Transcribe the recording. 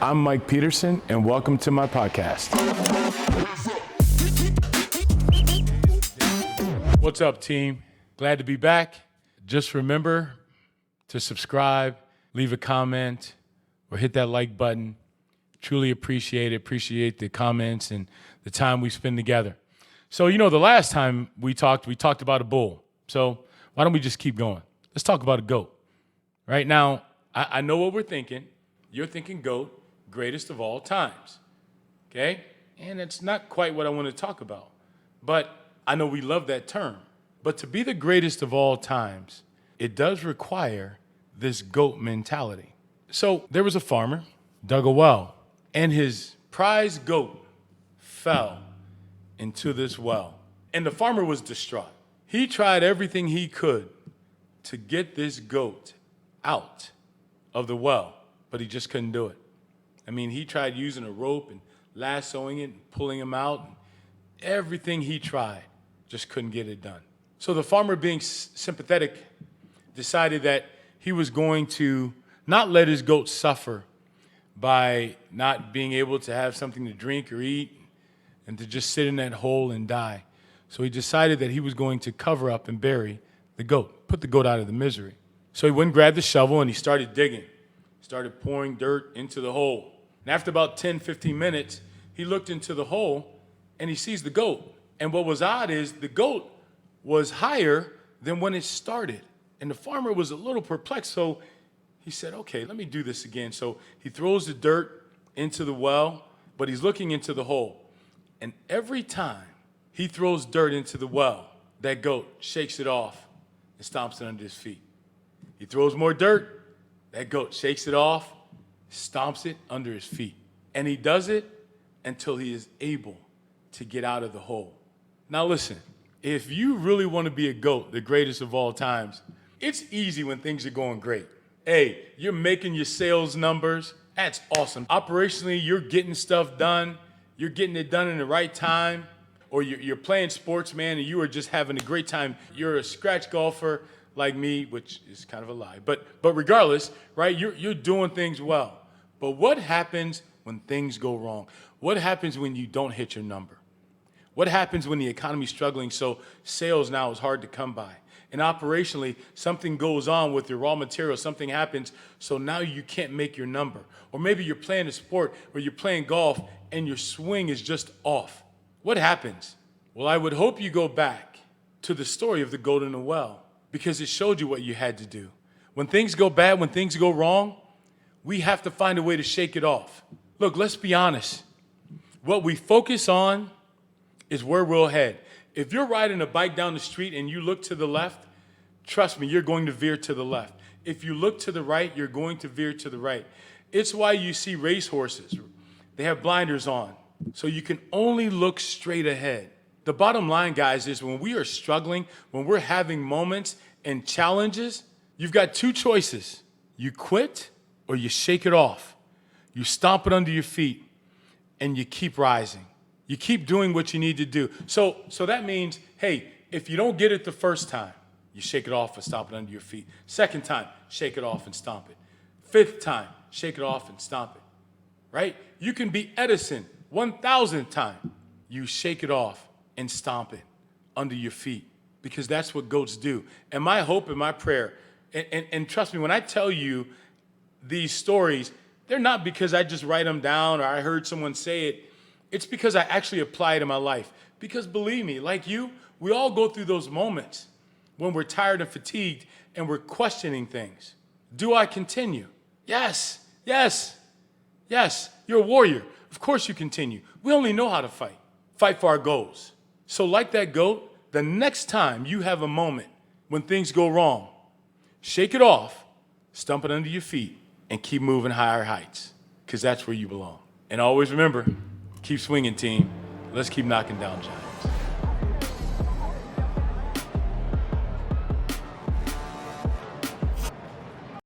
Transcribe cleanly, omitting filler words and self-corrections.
I'm Mike Peterson, and welcome to my podcast. What's up, team? Glad to be back. Just remember to subscribe, leave a comment, or hit that like button. Truly appreciate it. Appreciate the comments and the time we spend together. So, the last time we talked about a bull. So why don't we just keep going? Let's talk about a goat. Right now, I know what we're thinking. You're thinking goat, greatest of all times. Okay? And it's not quite what I want to talk about. But I know we love that term. But to be the greatest of all times, it does require this goat mentality. So there was a farmer, dug a well, and his prize goat fell into this well. And the farmer was distraught. He tried everything he could to get this goat out of the well, but he just couldn't do it. I mean, he tried using a rope and lassoing it and pulling him out. Everything he tried, just couldn't get it done. So the farmer, being sympathetic, decided that he was going to not let his goat suffer by not being able to have something to drink or eat and to just sit in that hole and die. So he decided that he was going to cover up and bury the goat, put the goat out of the misery. So he went and grabbed the shovel and he started digging, started pouring dirt into the hole. And after about 10, 15 minutes, he looked into the hole and he sees the goat. And what was odd is the goat was higher than when it started. And the farmer was a little perplexed, so he said, okay, let me do this again. So he throws the dirt into the well, but he's looking into the hole. And every time he throws dirt into the well, that goat shakes it off and stomps it under his feet. He throws more dirt, that goat shakes it off, stomps it under his feet. And he does it until he is able to get out of the hole. Now listen, if you really want to be a GOAT, the greatest of all times, it's easy when things are going great. Hey, you're making your sales numbers. That's awesome. Operationally, you're getting stuff done. You're getting it done in the right time. Or you're playing sports, man, and you are just having a great time. You're a scratch golfer like me, which is kind of a lie. But regardless, right, you're doing things well. But what happens when things go wrong? What happens when you don't hit your number? What happens when the economy's struggling so sales now is hard to come by? And operationally, something goes on with your raw material, something happens, so now you can't make your number. Or maybe you're playing a sport or you're playing golf and your swing is just off. What happens? Well, I would hope you go back to the story of the goat in the well, because it showed you what you had to do. When things go bad, when things go wrong, we have to find a way to shake it off. Look, let's be honest. What we focus on is where we'll head. If you're riding a bike down the street and you look to the left, trust me, you're going to veer to the left. If you look to the right, you're going to veer to the right. It's why you see racehorses. They have blinders on, so you can only look straight ahead. The bottom line, guys, is when we are struggling, when we're having moments and challenges, you've got two choices. You quit or you shake it off. You stomp it under your feet and you keep rising. You keep doing what you need to do. So that means, hey, if you don't get it the first time, you shake it off and stomp it under your feet. Second time, shake it off and stomp it. Fifth time, shake it off and stomp it, right? You can be Edison 1,000th time. You shake it off and stomp it under your feet, because that's what goats do. And my hope and my prayer, and trust me, when I tell you these stories, they're not because I just write them down or I heard someone say it. It's because I actually apply it in my life. Because believe me, like you, we all go through those moments when we're tired and fatigued and we're questioning things. Do I continue? Yes, yes, yes. You're a warrior. Of course you continue. We only know how to fight. Fight for our goals. So like that goat, the next time you have a moment when things go wrong, shake it off, stomp it under your feet, and keep moving higher heights, because that's where you belong. And always remember, keep swinging, team. Let's keep knocking down giants.